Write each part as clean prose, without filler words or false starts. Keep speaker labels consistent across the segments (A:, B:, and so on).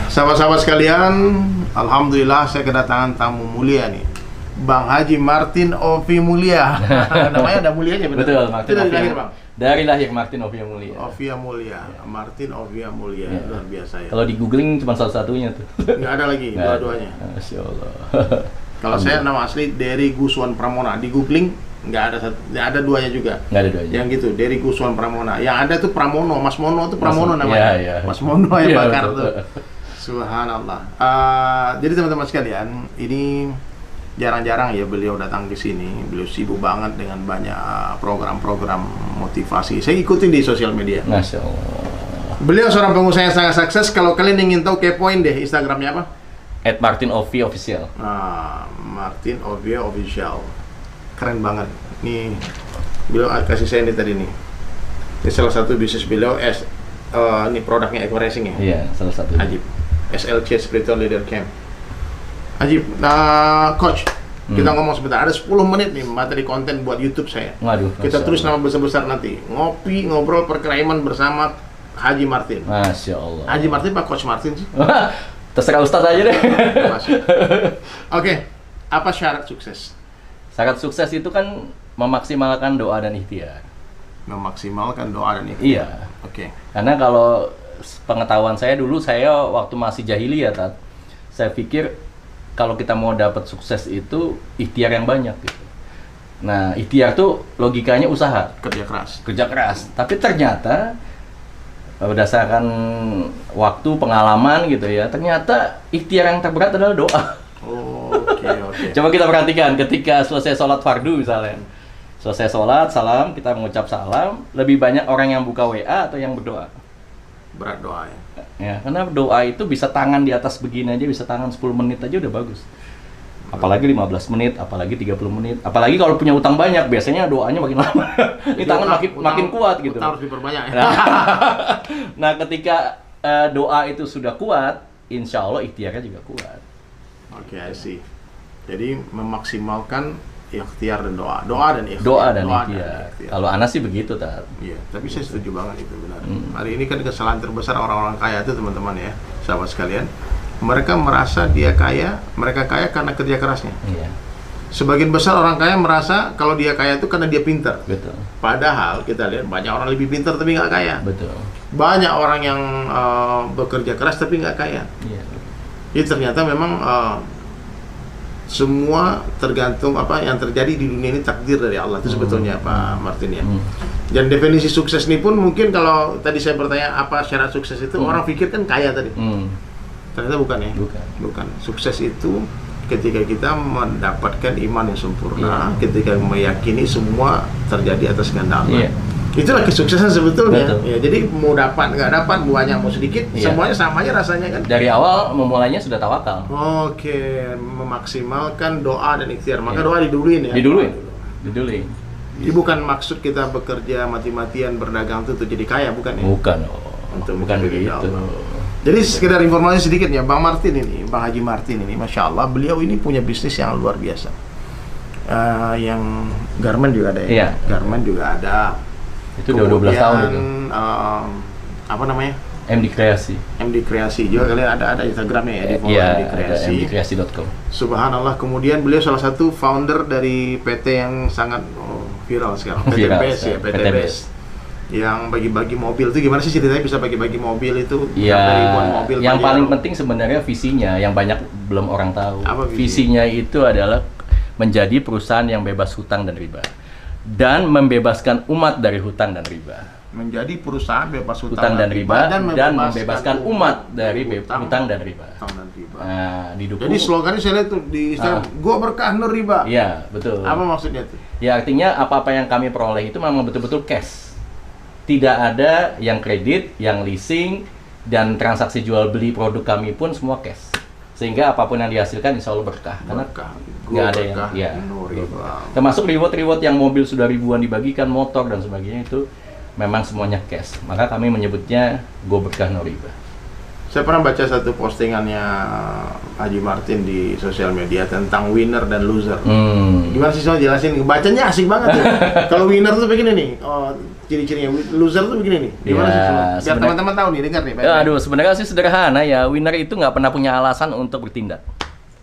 A: sahabat-sahabat sekalian, alhamdulillah saya kedatangan tamu mulia nih, Bang Haji Martin Ovi Mulia. Namanya ada mulianya benar?
B: Betul, Martin
A: Itu dari
B: Ovia.
A: lahir, Bang?
B: Dari lahir Martin Ovia Mulia.
A: Ovia Mulia, Martin Ovia Mulia,
B: Ya.
A: luar biasa ya.
B: Kalau di googling cuma salah satunya tuh.
A: Nggak ada lagi,
B: Nggak ada.
A: dua-duanya.
B: Masya Allah.
A: Kalau saya nama asli Dery Guswan Pramona, di googling nggak ada duanya juga.
B: Nggak ada duanya.
A: Yang gitu, Dery Guswan Pramona. Yang ada tuh Pramono, Mas Mono tuh Pramono namanya.
B: Iya, iya.
A: Mas Mono yang
B: Iya,
A: bakar
B: betul.
A: tuh. Subhanallah. Jadi teman-teman sekalian, ini jarang-jarang ya beliau datang ke sini. Beliau sibuk banget dengan banyak program-program motivasi. Saya ikutin di sosial media.
B: Masya Allah.
A: Beliau seorang pengusaha yang sangat sukses. Kalau kalian ingin tahu, kepoin deh Instagramnya apa?
B: Martin Ovia Official.
A: Martin Ovia Official. Keren banget. Nih, beliau kasih saya ini tadi nih. Ini salah satu bisnis beliau, ini produknya Eco Racing ya.
B: Iya, salah satu.
A: Ajib. SLC Spiritual Leader Camp. Ajib. Coach, kita ngomong sebentar. Ada 10 menit nih materi konten buat YouTube saya.
B: Waduh.
A: Kita
B: Masya
A: tulis
B: Allah.
A: nama besar-besar nanti. Ngopi, ngobrol, perkiraiman bersama Haji Martin.
B: Masya Allah.
A: Haji Martin Pak Coach Martin sih?
B: Terserah Ustadz aja deh.
A: Masih. Oke, apa syarat sukses?
B: Syarat sukses itu kan memaksimalkan doa dan ikhtiar.
A: Memaksimalkan doa dan ikhtiar.
B: Iya.
A: Oke.
B: Karena kalau pengetahuan saya dulu, saya waktu masih jahiliyah, Tat, saya pikir kalau kita mau dapat sukses itu ikhtiar yang banyak gitu. Nah, ikhtiar tuh logikanya usaha,
A: Kerja keras.
B: kerja keras. Tapi ternyata berdasarkan waktu pengalaman gitu ya, ternyata ikhtiar yang terberat adalah doa.
A: Oke.
B: Coba kita perhatikan ketika selesai sholat fardu misalnya. Selesai sholat, salam, kita mengucap salam, lebih banyak orang yang buka WA atau yang berdoa?
A: Berat doa ya.
B: Ya, karena doa itu bisa tangan di atas begini aja, bisa tangan 10 menit aja udah bagus. Apalagi 15 menit, apalagi 30 menit. Apalagi kalau punya utang banyak, biasanya doanya makin lama. Ini tangan makin kuat gitu.
A: Utang harus diperbanyak ya.
B: Nah, ketika doa itu sudah kuat, insya Allah ikhtiarnya juga kuat.
A: Oke, I see. Jadi memaksimalkan ikhtiar dan doa. Doa dan ikhtiar.
B: Doa dan ikhtiar. Kalau Anas sih begitu, Tat.
A: Iya, tapi saya setuju banget itu benar. Hari ini kan kesalahan terbesar orang-orang kaya itu teman-teman ya, sahabat sekalian. Mereka merasa dia kaya, mereka kaya karena kerja kerasnya.
B: Iya,
A: Sebagian besar orang kaya merasa kalau dia kaya itu karena dia pintar.
B: betul.
A: Padahal kita lihat banyak orang lebih pintar tapi nggak kaya.
B: Betul.
A: Banyak orang yang bekerja keras tapi nggak kaya.
B: Iya.
A: Jadi ternyata memang semua tergantung apa yang terjadi di dunia ini takdir dari Allah itu sebetulnya Pak Martin ya. Dan definisi sukses ini pun mungkin kalau tadi saya bertanya apa syarat sukses itu orang pikir kan kaya tadi. Ternyata bukan ya. Bukan. Sukses itu ketika kita mendapatkan iman yang sempurna, ketika meyakini semua terjadi atas kehendak Allah.
B: Iya.
A: Itulah kesuksesan sebetulnya.
B: Betul.
A: Ya, jadi mau dapat nggak dapat, buahnya mau sedikit,
B: Iya.
A: semuanya sama aja rasanya kan.
B: Dari awal memulainya sudah tawakal.
A: Oke, memaksimalkan doa dan ikhtiar. Maka
B: Iya.
A: doa diduluin ya.
B: Diduluin.
A: Jadi bukan maksud kita bekerja mati-matian berdagang itu untuk jadi kaya, bukan ya?
B: Bukan,
A: Untuk
B: bukan
A: mencari
B: begitu.
A: Allah. Jadi sekedar informasi sedikit ya, Bang Martin ini, Bang Haji Martin ini, Masya Allah, beliau ini punya bisnis yang luar biasa. Yang garment juga ada ya?
B: Iya.
A: Garment juga ada.
B: Itu udah 12 tahun itu.
A: Apa namanya?
B: MD Kreasi.
A: MD Kreasi juga kalian ada Instagramnya ya, di follow
B: Iya,
A: MD
B: ada
A: Kreasi.
B: mdkreasi.com.
A: Subhanallah, kemudian beliau salah satu founder dari PT yang sangat viral sekarang, PT
B: Viral
A: BES ya,
B: sekarang,
A: PT
B: PT
A: BES. Yang bagi-bagi mobil itu gimana sih ceritanya bisa bagi-bagi mobil itu?
B: Iya,
A: Sampai ribuan mobil
B: yang
A: per
B: paling
A: year.
B: penting sebenarnya visinya yang banyak belum orang tahu.
A: Apa visi?
B: Visinya itu adalah menjadi perusahaan yang bebas hutang dan riba dan membebaskan umat dari hutang dan riba.
A: Menjadi perusahaan bebas
B: Hutang dan riba dan membebaskan umat dari hutang dan riba.
A: Hutang dan riba.
B: Nah, didukung.
A: Jadi slogannya saya lihat tuh di Instagram, gua berkah nur riba.
B: Iya, betul.
A: Apa maksudnya tuh?
B: Ya artinya apa-apa yang kami peroleh itu memang betul-betul cash. Tidak ada yang kredit, yang leasing, dan transaksi jual beli produk kami pun semua cash. Sehingga apapun yang dihasilkan insya Allah berkah. Karena
A: Berkah.
B: nggak ada
A: Berkah,
B: yang, ya,
A: nur riba.
B: termasuk reward-reward yang mobil sudah ribuan dibagikan, motor dan sebagainya itu memang semuanya cash. Maka kami menyebutnya Go Berkah No Riba.
A: Saya pernah baca satu postingannya Haji Martin di sosial media tentang winner dan loser. Gimana sih soal jelasin? Bacanya asik banget ya. Kalau winner tuh begini nih, ciri-cirinya. Loser tuh begini nih. Gimana sih soal? Biar teman-teman tahu nih, dengar nih.
B: Aduh, sebenarnya sih sederhana ya. Winner itu nggak pernah punya alasan untuk bertindak.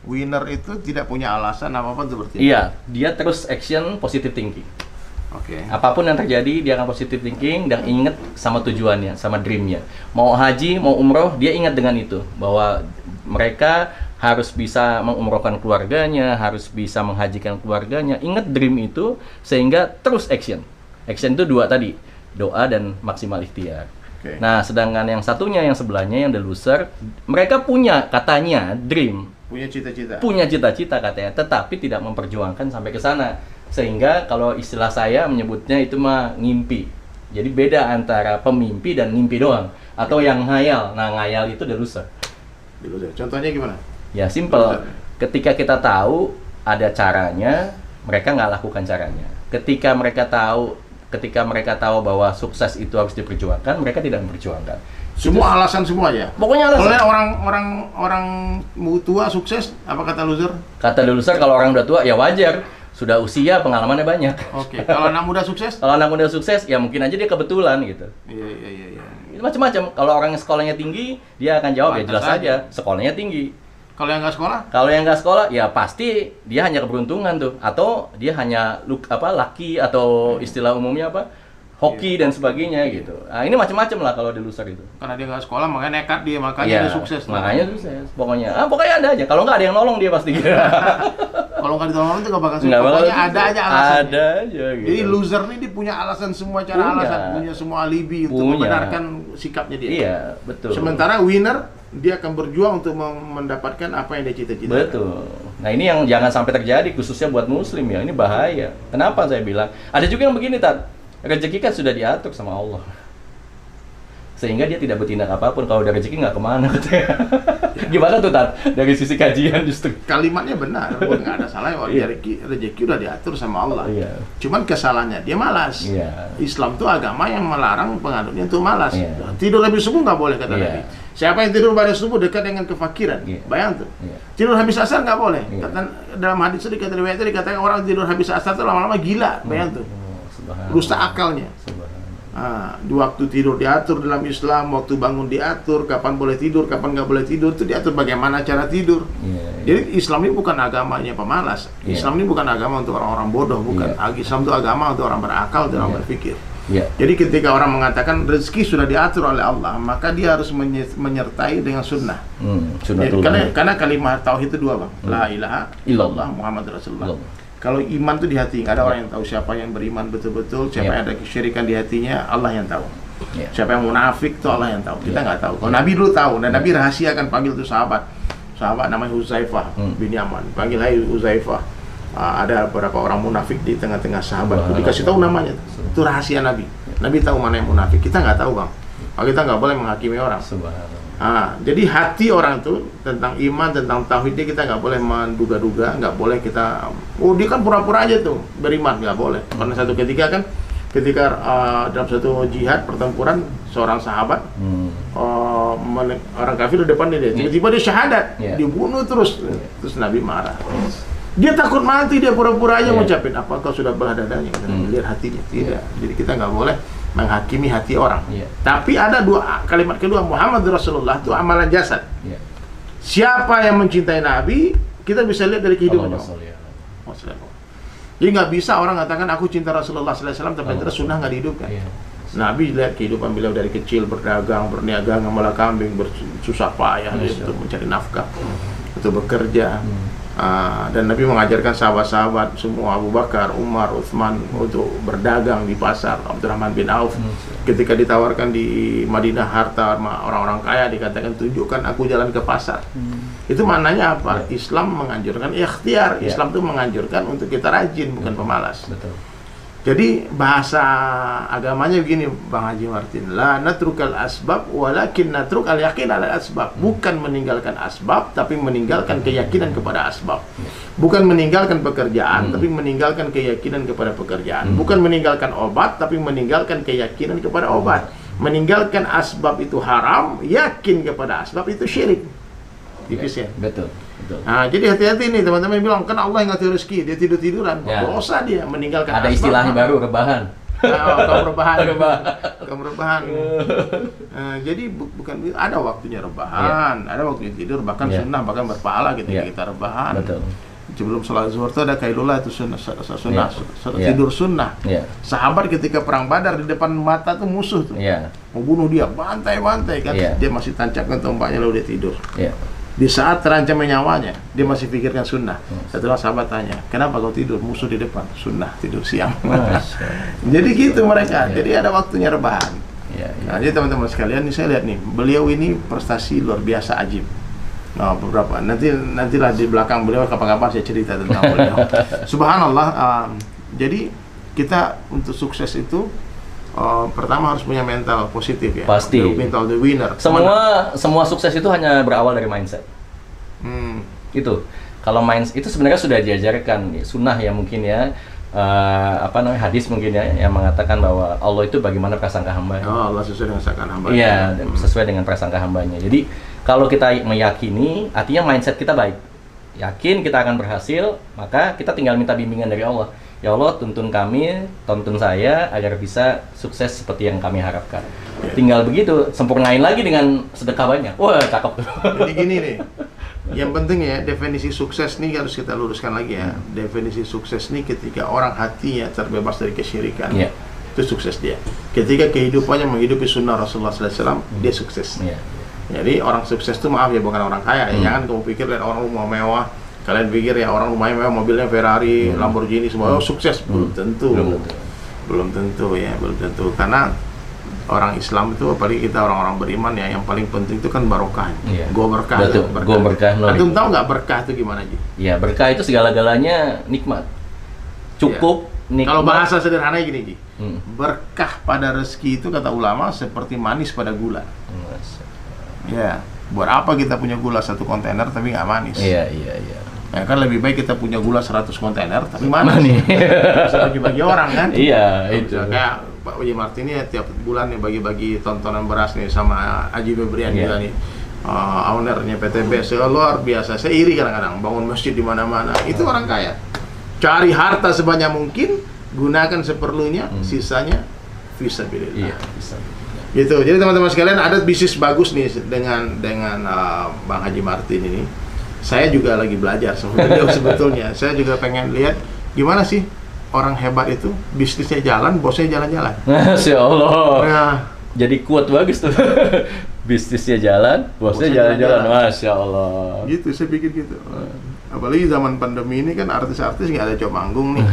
A: Winner itu tidak punya alasan apa-apa untuk bertindak.
B: Iya, dia terus action, positive thinking.
A: Oke.
B: Apapun yang terjadi, dia akan positive thinking dan ingat sama tujuannya, sama dreamnya. Mau haji, mau umroh, dia ingat dengan itu. Bahwa mereka harus bisa mengumrohkan keluarganya, harus bisa menghajikan keluarganya. Ingat dream itu, sehingga terus action. Action itu dua tadi, doa dan maksimal ikhtiar.
A: Okay.
B: Nah, sedangkan yang satunya, yang sebelahnya, yang the loser, mereka punya katanya dream.
A: Punya cita-cita.
B: Punya cita-cita katanya, tetapi tidak memperjuangkan sampai ke sana. Sehingga kalau istilah saya menyebutnya itu mah ngimpi. Jadi beda antara pemimpi dan ngimpi doang. Atau yang ngayal. Nah, ngayal itu the loser.
A: Contohnya gimana?
B: Ya, simple. Ketika kita tahu ada caranya, mereka nggak lakukan caranya. Ketika mereka tahu bahwa sukses itu harus diperjuangkan, mereka tidak memperjuangkan.
A: Semua alasan semua ya.
B: Pokoknya alasan.
A: Kalau orang tua sukses, apa kata loser?
B: Kata loser kalau orang udah tua ya wajar. Sudah usia, pengalamannya banyak.
A: Oke. Kalau anak muda sukses?
B: Kalau anak muda sukses, ya mungkin aja dia kebetulan gitu.
A: Iya.
B: Macam-macam. Kalau orang yang sekolahnya tinggi, dia akan jawab ya jelas saja sekolahnya tinggi.
A: Kalau yang nggak sekolah?
B: Kalau yang nggak sekolah, ya pasti dia hanya keberuntungan tuh, atau dia hanya lucky atau istilah umumnya apa? Hoki dan sebagainya gitu. Nah, ini macam-macam lah kalau di loser itu.
A: Karena dia nggak sekolah, makanya nekat dia, makanya dia sukses.
B: Makanya sukses. Pokoknya ada aja. Kalau nggak ada yang nolong dia pasti.
A: Kalau nggak ditolong itu nggak bakal sukses. Pokoknya ada aja alasannya.
B: Ada aja gitu.
A: Jadi loser ini dia punya alasan semua alasan, punya semua alibi untuk membenarkan sikapnya dia.
B: Iya, betul.
A: Sementara winner dia akan berjuang untuk mendapatkan apa yang dia cita-citakan.
B: Betul. Nah, ini yang jangan sampai terjadi khususnya buat muslim ya. Ini bahaya. Kenapa saya bilang? Ada juga yang begini, Tat. Rezeki kan sudah diatur sama Allah. Sehingga dia tidak bertindak apapun. Kalau ada rezeki nggak kemana katanya. Gimana tuh, Tat? Dari sisi kajian justru.
A: Kalimatnya benar, nggak ada salah. Rezeki udah diatur sama Allah.
B: Iya.
A: Cuman kesalahannya dia malas.
B: Iya.
A: Islam tuh agama yang melarang penganutnya untuk malas.
B: Iya.
A: Tidur habis subuh nggak boleh kata Nabi. Siapa yang tidur pada subuh dekat dengan kefakiran. Bayang tuh. Tidur habis asar nggak boleh. Kata dalam hadis itu dikatakan orang tidur habis asar tuh lama-lama gila. Bayang tuh. Rusak akalnya. Di waktu tidur diatur dalam Islam, waktu bangun diatur, kapan boleh tidur, kapan nggak boleh tidur, itu diatur bagaimana cara tidur. Jadi Islam ini bukan agamanya pemalas. Islam ini bukan agama untuk orang-orang bodoh, bukan. Islam itu agama untuk orang berakal, untuk orang berpikir. Jadi ketika orang mengatakan rezeki sudah diatur oleh Allah, maka dia harus menyertai dengan sunnah. Karena kalimat tauhid itu dua, Bang. La ilaha illallah Muhammad Rasulullah. Kalau iman itu di hati, nggak ada orang yang tahu siapa yang beriman betul-betul, siapa yang ada kesyirikan di hatinya, Allah yang tahu. Siapa yang munafik itu Allah yang tahu, kita nggak tahu. Kalau Nabi dulu tahu, dan Nabi rahasia akan panggil tuh sahabat namanya Huzaifah bin Yaman, panggil hai Huzaifah. Ada beberapa orang munafik di tengah-tengah sahabat, dikasih tahu namanya, itu rahasia Nabi. Nabi tahu mana yang munafik, kita nggak tahu, Bang. Kita nggak boleh menghakimi orang. Jadi hati orang itu tentang iman, tentang tauhidnya kita nggak boleh menduga-duga, nggak boleh kita, dia kan pura-pura aja tuh beriman, nggak boleh. Karena satu ketika dalam satu jihad pertempuran seorang sahabat orang kafir di depan dia, tiba-tiba dia syahadat, dibunuh terus Nabi marah. Dia takut mati, dia pura-pura aja ngucapin, apakah sudah belah dadanya? Lihat hatinya, tidak. Jadi kita nggak boleh menghakimi hati orang. Tapi ada kalimat kedua, Muhammad Rasulullah itu amalan jasad. Siapa yang mencintai Nabi, kita bisa lihat dari kehidupannya. Jadi nggak bisa orang katakan aku cinta Rasulullah SAW tapi terus sunnah nggak dihidupkan. Nabi lihat kehidupan beliau dari kecil, berdagang, berniaga, ngamalah kambing, bersusah payah untuk mencari nafkah, untuk bekerja. Dan Nabi mengajarkan sahabat-sahabat semua, Abu Bakar, Umar, Utsman untuk berdagang di pasar. Abdurrahman bin Auf ketika ditawarkan di Madinah harta orang-orang kaya, dikatakan tunjukkan aku jalan ke pasar. Itu maknanya apa? Islam menganjurkan ikhtiar. Islam itu menganjurkan untuk kita rajin, bukan pemalas. Jadi bahasa agamanya begini, Bang Haji Martin, la natrukal asbab walakin natruk al yakin ala asbab. Bukan meninggalkan asbab tapi meninggalkan keyakinan kepada asbab. Bukan meninggalkan pekerjaan tapi meninggalkan keyakinan kepada pekerjaan. Bukan meninggalkan obat tapi meninggalkan keyakinan kepada obat. Meninggalkan asbab itu haram, yakin kepada asbab itu syirik. Tipis ya.
B: Betul.
A: Nah, jadi hati-hati nih teman-teman bilang kan Allah yang ngatur rezeki, dia tidur-tiduran. Dosa dia meninggalkan
B: Ada
A: asbab.
B: istilahnya baru, rebahan.
A: Kaum rebahan. Jadi bukan ada waktunya rebahan, ada waktunya tidur, bahkan sunnah, bahkan berpahala ketika kita rebahan.
B: Betul.
A: Sebelum sholat zuhur itu ada kailullah, itu sunnah, tidur sunnah. Sahabat ketika perang Badar di depan mata tuh musuh tuh, mau bunuh dia, bantai kan, dia masih tancapkan tombaknya lalu dia tidur. Di saat terancam nyawanya, dia masih pikirkan sunnah. Setelah sahabat tanya, kenapa kau tidur? Musuh di depan, sunnah tidur siang. Jadi gitu mereka. Jadi ada waktunya rebahan. Nah, jadi teman-teman sekalian, ini saya lihat nih, beliau ini prestasi luar biasa ajib. Nah, beberapa nantilah di belakang beliau kapan-kapan saya cerita tentang beliau. Subhanallah. Jadi kita untuk sukses itu pertama harus punya mental positif ya.
B: Pasti.
A: Mental the winner.
B: Semua sukses itu hanya berawal dari mindset. Itu. Kalau mindset itu sebenarnya sudah diajarkan sunnah ya mungkin ya. Hadis mungkin ya yang mengatakan bahwa Allah itu bagaimana prasangka hamba.
A: Allah sesuai dengan prasangka hamba.
B: Iya, sesuai dengan prasangka hambanya. Jadi kalau kita meyakini, artinya mindset kita baik. Yakin kita akan berhasil, maka kita tinggal minta bimbingan dari Allah. Ya Allah, tuntun saya agar bisa sukses seperti yang kami harapkan. Tinggal begitu, sempurnain lagi dengan sedekah banyak. Wah, cakep tuh.
A: Jadi gini nih, yang penting ya, definisi sukses nih harus kita luruskan lagi ya. Definisi sukses nih ketika orang hatinya terbebas dari kesyirikan, itu sukses dia. Ketika kehidupannya menghidupi sunnah Rasulullah SAW, dia sukses. Jadi orang sukses itu maaf ya, bukan orang kaya. Jangan kamu pikir lihat orang rumah mewah, kalian pikir ya orang rumahnya mewah, mobilnya Ferrari, Lamborghini semua, sukses. Belum tentu ya, belum tentu. Karena orang Islam itu, apalagi kita orang-orang beriman ya, yang paling penting itu kan barokah. Gua berkah.
B: Gua berkah.
A: Antum tahu nggak berkah itu gimana Ji?
B: Ya, berkah itu segala-galanya nikmat. Cukup nikmat.
A: Kalau bahasa sederhananya gini Ji, berkah pada rezeki itu kata ulama seperti manis pada gula. Ya, buat apa kita punya gula 1 kontainer tapi nggak manis?
B: Iya.
A: Ya kan lebih baik kita punya gula 100 kontainer tapi manis. Bisa bagi-bagi orang kan?
B: Iya, itu.
A: Kayak Pak Uji Martini ya, tiap bulan nih bagi-bagi tontonan beras nih sama Haji Febrian juga nih. Ownernya PTB, luar biasa. Saya iri kadang-kadang bangun masjid di mana-mana. Itu orang kaya. Cari harta sebanyak mungkin, gunakan seperlunya, sisanya fisabilillah.
B: Iya, bisa.
A: Gitu. Jadi teman-teman sekalian, ada bisnis bagus nih dengan Bang Haji Martin ini. Saya juga lagi belajar sama beliau sebetulnya. Saya juga pengen lihat gimana sih orang hebat itu bisnisnya jalan, bosnya jalan-jalan.
B: Masya Allah.
A: Nah,
B: jadi kuat bagus tuh. Bisnisnya jalan, bosnya jalan-jalan. Masya Allah.
A: Gitu, saya pikir gitu. Apalagi zaman pandemi ini kan artis-artis nggak ada coba manggung nih.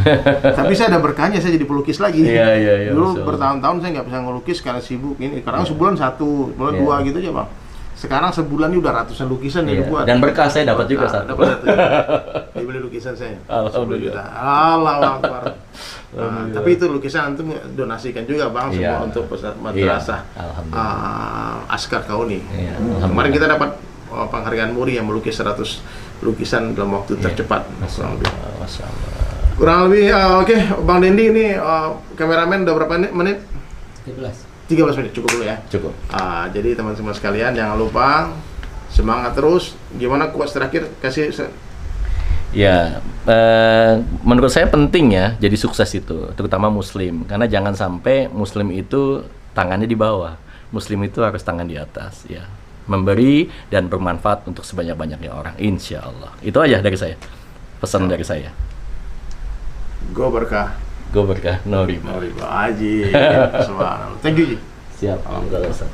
A: Tapi saya ada berkahnya, saya jadi pelukis lagi.
B: Iya.
A: Dulu bertahun-tahun saya nggak bisa ngelukis karena sibuk ini. Karena sebulan 1, sebulan 2 gitu aja Bang. Sekarang sebulan ini udah ratusan lukisan yang dibuat.
B: Dan berkah saya dapat juga 1.
A: Dapat 1. Dibeli lukisan saya.
B: Alhamdulillah.
A: Allahu Akbar. Tapi itu lukisan antum donasikan juga Bang, semua untuk madrasah. Askar Kauni. Kemarin kita dapat penghargaan Muri yang melukis 100 lukisan dalam waktu tercepat.
B: Masya Allah.
A: Kurang lebih oke. Bang Dendi ini kameramen udah berapa menit? 13 menit, cukup dulu ya.
B: Cukup.
A: Jadi teman-teman sekalian jangan lupa semangat terus. Gimana quotes terakhir kasih?
B: Ya, menurut saya penting ya jadi sukses itu, terutama Muslim, karena jangan sampai Muslim itu tangannya di bawah, Muslim itu harus tangan di atas, ya, memberi dan bermanfaat untuk sebanyak-banyaknya orang, insya Allah. Itu aja dari saya, pesan dari saya.
A: Go berkah,
B: no riba.
A: Aji. Subhanallah. Thank you Ji.
B: Siap. Alhamdulillah.